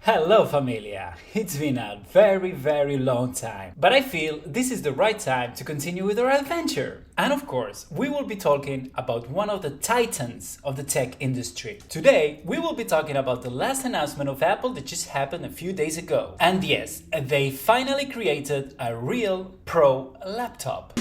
Hello familia! It's been a very long time, but I feel this is the right time to continue with our adventure. And of course, we will be talking about one of the titans of the tech industry. Today, we will be talking about the last announcement of Apple that just happened a few days ago. And yes, they finally created a real Pro laptop.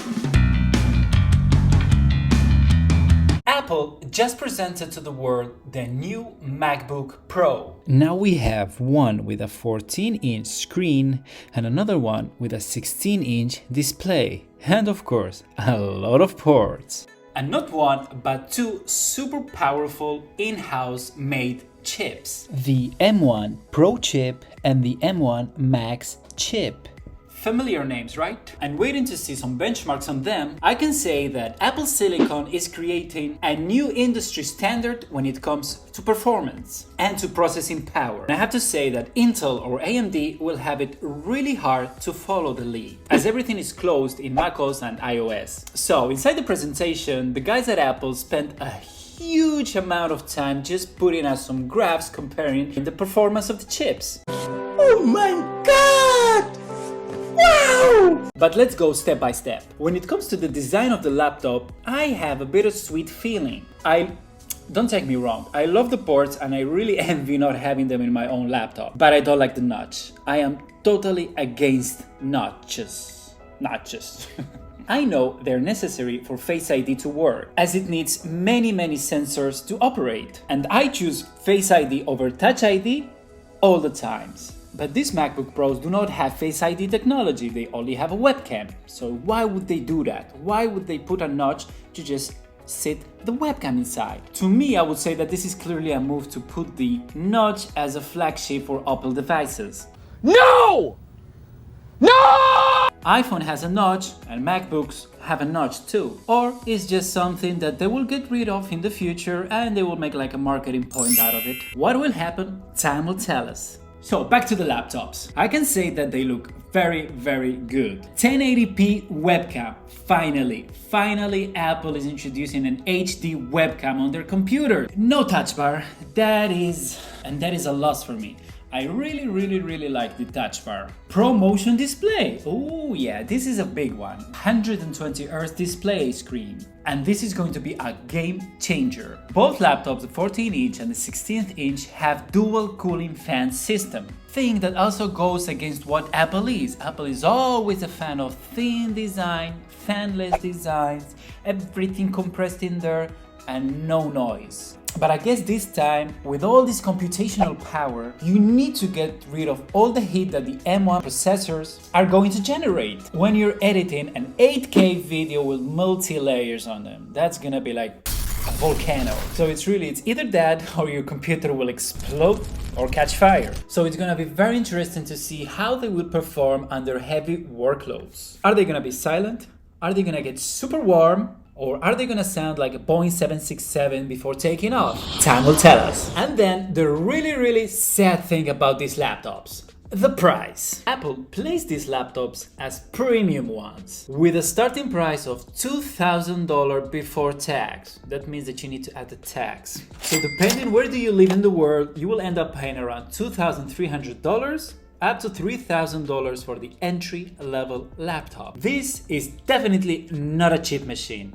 Apple just presented to the world the new MacBook Pro. Now we have one with a 14-inch screen and another one with a 16-inch display. And of course, a lot of ports. And not one, but two super powerful in-house made chips. The M1 Pro chip and the M1 Max chip. Familiar names, right? And waiting to see some benchmarks on them, I can say that Apple Silicon is creating a new industry standard when it comes to performance and to processing power. And I have to say that Intel or AMD will have it really hard to follow the lead, as everything is closed in macOS and iOS. So inside the presentation, the guys at Apple spent a huge amount of time just putting out some graphs comparing the performance of the chips. Oh my god! Wow! But let's go step by step. When it comes to the design of the laptop, I have a bittersweet feeling. Don't take me wrong, I love the ports and I really envy not having them in my own laptop. But I don't like the notch. I am totally against notches. I know they're necessary for Face ID to work, as it needs many sensors to operate. And I choose Face ID over Touch ID all the times. But these MacBook Pros do not have Face ID technology, they only have a webcam. So why would they do that? Why would they put a notch to just sit the webcam inside? To me, I would say that this is clearly a move to put the notch as a flagship for Apple devices. No! No! iPhone has a notch and MacBooks have a notch too. Or it's just something that they will get rid of in the future and they will make like a marketing point out of it. What will happen? Time will tell us. So back to the laptops. I can say that they look very good. 1080p webcam. Finally Apple is introducing an HD webcam on their computer. No touch bar. That is a loss for me. I really like the touch bar. Pro motion display. Oh yeah, this is a big one. 120 Hz display screen. And this is going to be a game changer. Both laptops, the 14-inch and the 16th inch, have dual cooling fan system. Thing that also goes against what Apple is. Apple is always a fan of thin design, fanless designs, everything compressed in there and no noise. But I guess this time, with all this computational power, you need to get rid of all the heat that the M1 processors are going to generate when you're editing an 8K video with multi-layers on them. That's gonna be like a volcano. So it's either that or your computer will explode or catch fire. So it's gonna be very interesting to see how they will perform under heavy workloads. Are they gonna be silent? Are they gonna get super warm? Or are they gonna sound like a Boeing 767 before taking off? Time will tell us. And then the really sad thing about these laptops. The price. Apple placed these laptops as premium ones with a starting price of $2,000 before tax. That means that you need to add the tax. So depending where do you live in the world, you will end up paying around $2,300 up to $3,000 for the entry-level laptop. This is definitely not a cheap machine,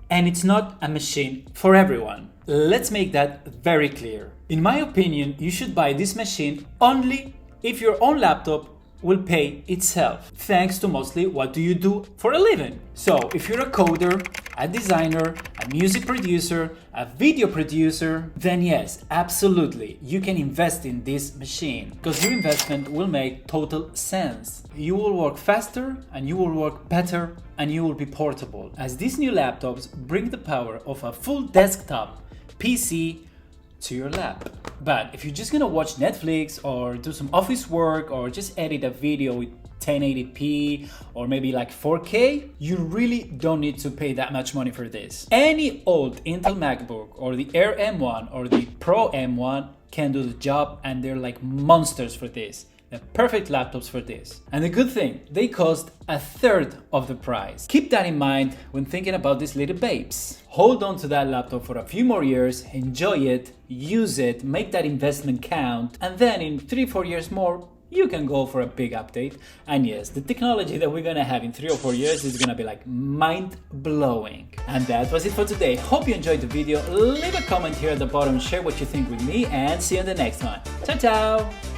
and it's not a machine for everyone. Let's make that very clear. In my opinion, you should buy this machine only if your own laptop will pay itself, thanks to mostly what do you do for a living. So if you're a coder, a designer, a music producer, a video producer, then yes, absolutely, you can invest in this machine because your investment will make total sense. You will work faster and you will work better and you will be portable, as these new laptops bring the power of a full desktop PC to your lap. But if you're just gonna watch Netflix or do some office work or just edit a video with 1080p or maybe like 4K, you really don't need to pay that much money for this. Any old Intel MacBook or the Air M1 or the Pro M1 can do the job, and they're like monsters for this. They're perfect laptops for this. And the good thing, they cost a third of the price. Keep that in mind when thinking about these little babes. Hold on to that laptop for a few more years, enjoy it, use it, make that investment count, and then in 3-4 years more, you can go for a big update. And yes, the technology that we're gonna have in 3 or 4 years is gonna be like mind-blowing. And that was it for today. Hope you enjoyed the video. Leave a comment here at the bottom, share what you think with me, and see you in the next one. Ciao, ciao!